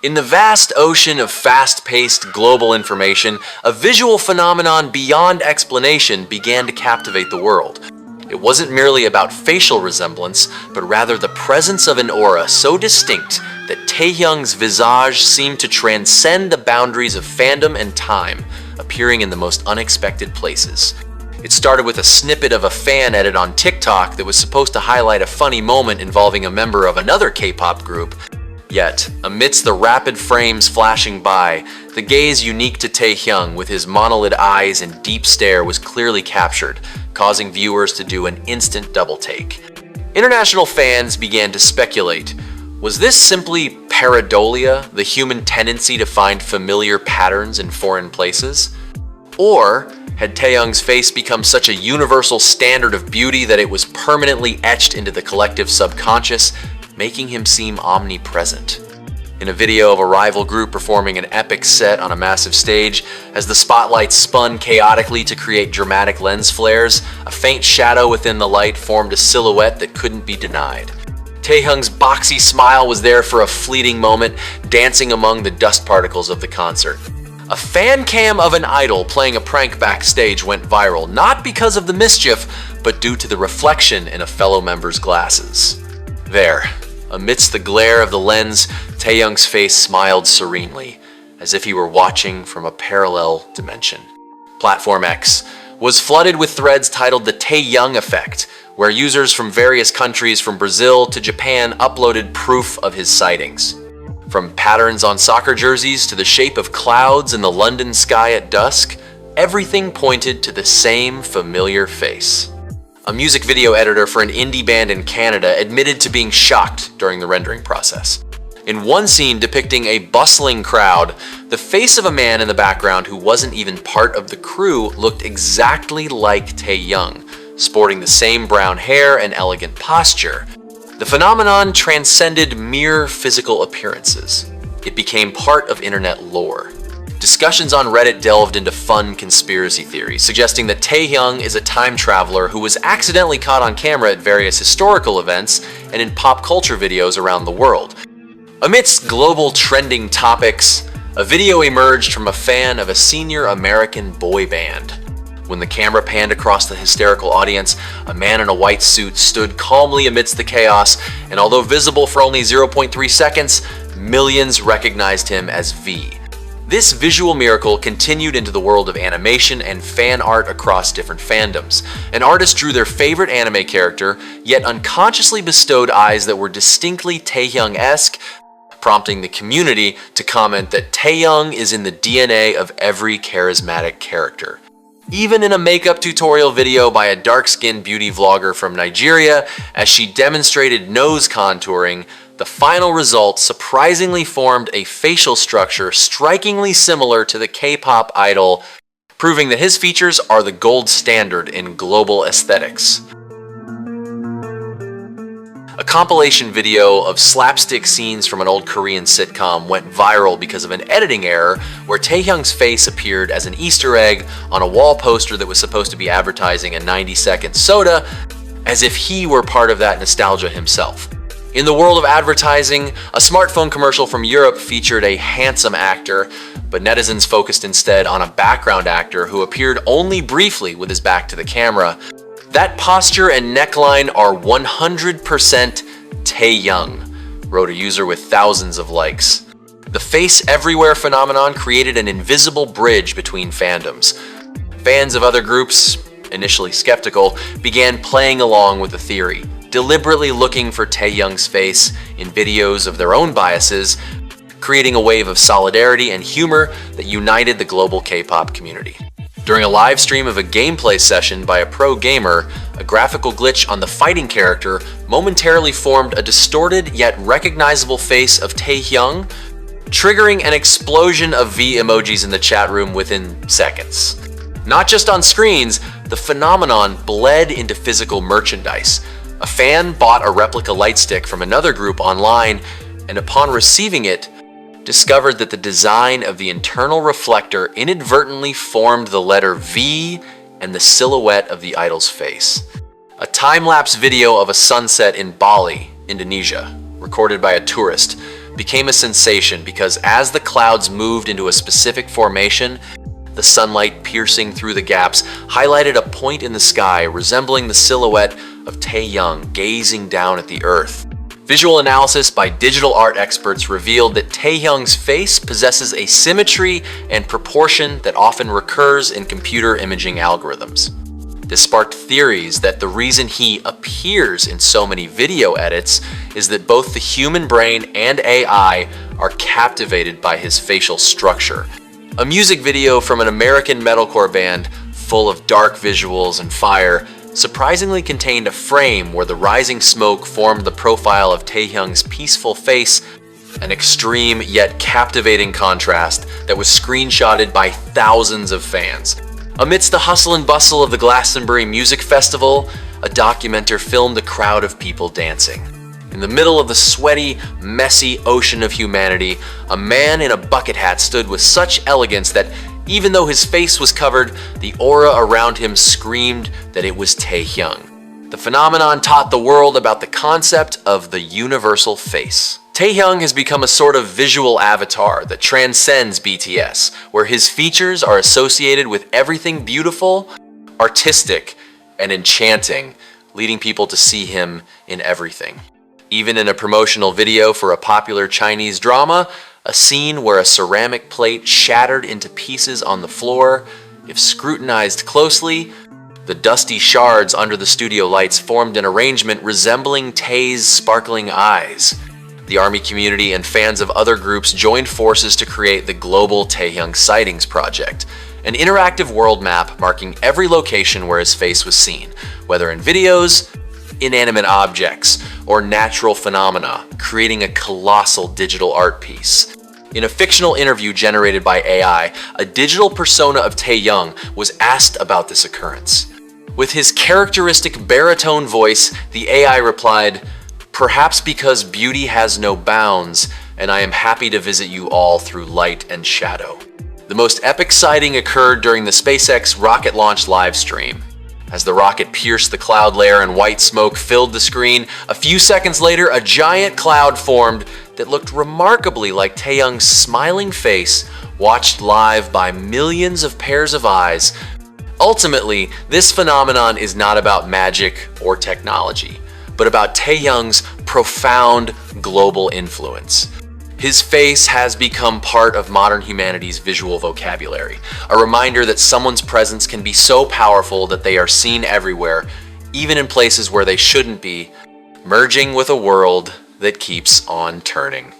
In the vast ocean of fast-paced global information, a visual phenomenon beyond explanation began to captivate the world. It wasn't merely about facial resemblance, but rather the presence of an aura so distinct that Taehyung's visage seemed to transcend the boundaries of fandom and time, appearing in the most unexpected places. It started with a snippet of a fan edit on TikTok that was supposed to highlight a funny moment involving a member of another K-pop group. Yet, amidst the rapid frames flashing by, the gaze unique to Taehyung with his monolid eyes and deep stare was clearly captured, causing viewers to do an instant double take. International fans began to speculate. Was this simply pareidolia, the human tendency to find familiar patterns in foreign places? Or had Taehyung's face become such a universal standard of beauty that it was permanently etched into the collective subconscious, making him seem omnipresent? In a video of a rival group performing an epic set on a massive stage, as the spotlight spun chaotically to create dramatic lens flares, a faint shadow within the light formed a silhouette that couldn't be denied. Taehyung's boxy smile was there for a fleeting moment, dancing among the dust particles of the concert. A fan cam of an idol playing a prank backstage went viral, not because of the mischief, but due to the reflection in a fellow member's glasses. There, amidst the glare of the lens, Taehyung's face smiled serenely, as if he were watching from a parallel dimension. Platform X was flooded with threads titled The Taehyung Effect, where users from various countries from Brazil to Japan uploaded proof of his sightings. From patterns on soccer jerseys to the shape of clouds in the London sky at dusk, everything pointed to the same familiar face. A music video editor for an indie band in Canada admitted to being shocked during the rendering process. In one scene depicting a bustling crowd, the face of a man in the background who wasn't even part of the crew looked exactly like Taehyung, sporting the same brown hair and elegant posture. The phenomenon transcended mere physical appearances. It became part of internet lore. Discussions on Reddit delved into fun conspiracy theories, suggesting that Taehyung is a time traveler who was accidentally caught on camera at various historical events and in pop culture videos around the world. Amidst global trending topics, a video emerged from a fan of a senior American boy band. When the camera panned across the hysterical audience, a man in a white suit stood calmly amidst the chaos, and although visible for only 0.3 seconds, millions recognized him as V. This visual miracle continued into the world of animation and fan art across different fandoms. An artist drew their favorite anime character, yet unconsciously bestowed eyes that were distinctly Taehyung-esque, prompting the community to comment that Taehyung is in the DNA of every charismatic character. Even in a makeup tutorial video by a dark-skinned beauty vlogger from Nigeria, as she demonstrated nose contouring, the final result surprisingly formed a facial structure strikingly similar to the K-pop idol, proving that his features are the gold standard in global aesthetics. A compilation video of slapstick scenes from an old Korean sitcom went viral because of an editing error where Taehyung's face appeared as an Easter egg on a wall poster that was supposed to be advertising a 90-second soda, as if he were part of that nostalgia himself. In the world of advertising, a smartphone commercial from Europe featured a handsome actor, but netizens focused instead on a background actor who appeared only briefly with his back to the camera. That posture and neckline are 100% Taehyung, wrote a user with thousands of likes. The face everywhere phenomenon created an invisible bridge between fandoms. Fans of other groups, initially skeptical, began playing along with the theory, deliberately looking for Taehyung's face in videos of their own biases, creating a wave of solidarity and humor that united the global K-pop community. During a live stream of a gameplay session by a pro gamer, a graphical glitch on the fighting character momentarily formed a distorted yet recognizable face of Taehyung, triggering an explosion of V emojis in the chat room within seconds. Not just on screens, the phenomenon bled into physical merchandise. A fan bought a replica lightstick from another group online, and upon receiving it, discovered that the design of the internal reflector inadvertently formed the letter V and the silhouette of the idol's face. A time-lapse video of a sunset in Bali, Indonesia, recorded by a tourist, became a sensation because as the clouds moved into a specific formation, the sunlight piercing through the gaps highlighted a point in the sky resembling the silhouette of Taehyung gazing down at the earth. Visual analysis by digital art experts revealed that Taehyung's face possesses a symmetry and proportion that often recurs in computer imaging algorithms. This sparked theories that the reason he appears in so many video edits is that both the human brain and AI are captivated by his facial structure. A music video from an American metalcore band full of dark visuals and fire surprisingly contained a frame where the rising smoke formed the profile of Taehyung's peaceful face, an extreme yet captivating contrast that was screenshotted by thousands of fans. Amidst the hustle and bustle of the Glastonbury Music Festival, a documenter filmed a crowd of people dancing. In the middle of the sweaty, messy ocean of humanity, a man in a bucket hat stood with such elegance that even though his face was covered, the aura around him screamed that it was Taehyung. The phenomenon taught the world about the concept of the universal face. Taehyung has become a sort of visual avatar that transcends BTS, where his features are associated with everything beautiful, artistic, and enchanting, leading people to see him in everything. Even in a promotional video for a popular Chinese drama, a scene where a ceramic plate shattered into pieces on the floor, if scrutinized closely, the dusty shards under the studio lights formed an arrangement resembling Tae's sparkling eyes. The ARMY community and fans of other groups joined forces to create the Global Taehyung Sightings Project, an interactive world map marking every location where his face was seen, whether in videos, inanimate objects, or natural phenomena, creating a colossal digital art piece. In a fictional interview generated by AI, a digital persona of Taehyung was asked about this occurrence. With his characteristic baritone voice, the AI replied, "Perhaps because beauty has no bounds, and I am happy to visit you all through light and shadow." The most epic sighting occurred during the SpaceX rocket launch live stream. As the rocket pierced the cloud layer and white smoke filled the screen, a few seconds later, a giant cloud formed that looked remarkably like Taehyung's smiling face, watched live by millions of pairs of eyes. Ultimately, this phenomenon is not about magic or technology, but about Taehyung's profound global influence. His face has become part of modern humanity's visual vocabulary, a reminder that someone's presence can be so powerful that they are seen everywhere, even in places where they shouldn't be, merging with a world that keeps on turning.